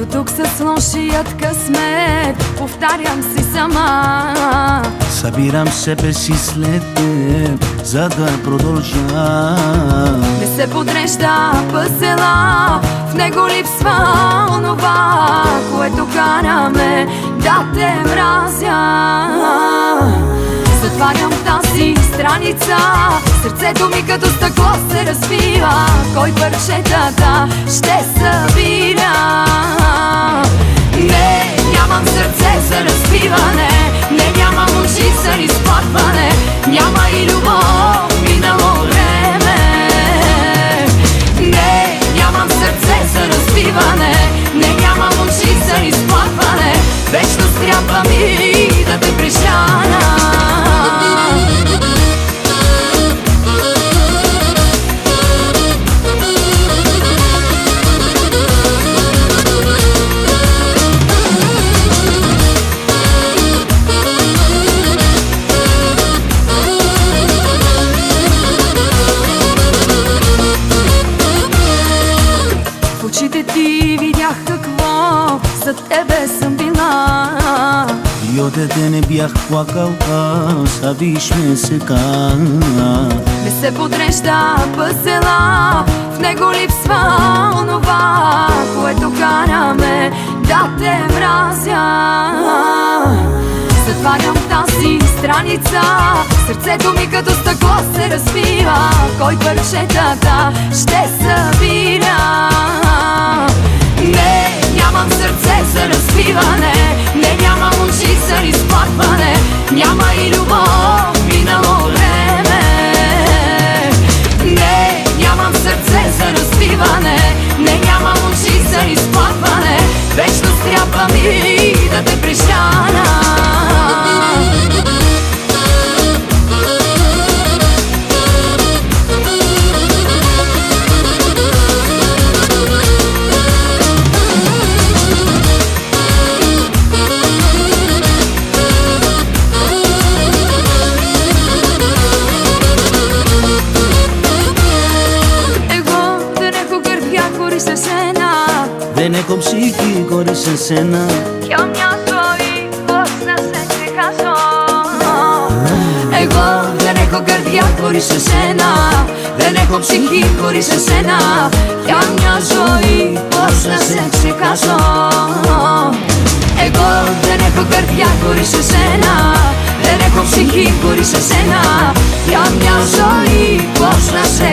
до тук с лошият късмет, повтарям си сама. Събирам себе си след теб, за да продължа. Не се подрежда пъзела, в него липсва онова, което караме да те мразя. Затварям тази страница, сърцето ми като стъкло се разбива. Кой парчетата ще събира? Не, нямам сърце за разбиване, не, нямам очи за изплакване, няма и любов, минало време. Не, нямам сърце за разбиване, не, нямам очи за изплакване, вечност трябва ми да те прежана. В очите ти видях какво за тебе съм била. И от дете не бях плакал, а виж ме сега. Не се подрежда пъзела, в него липсва онова, което караме да те мразя. Затварям тази страница, сърцето ми като стъкло се разбива. Кой парчетата ще събира? Не, нямам сърце за разбиване, не, нямам очи за изплакване, няма и любов, минало време. Не, нямам сърце за разбиване, не, нямам очи за изплакване, вечност трябва ми да те прежана. Δεν έχω ψυχή χωρίς εσένα. Για μια ζωή πώς να σε ξεχάσω? Εγώ δεν έχω καρδιά χωρίς εσένα, δεν έχω ψυχή χωρίς εσένα. Για μια ζωή πώς να σε ξεχάσω? Εγώ δεν έχω καρδιά χωρίς εσένα, δεν έχω ψυχή χωρίς εσένα. Για μια ζωή πώς να σε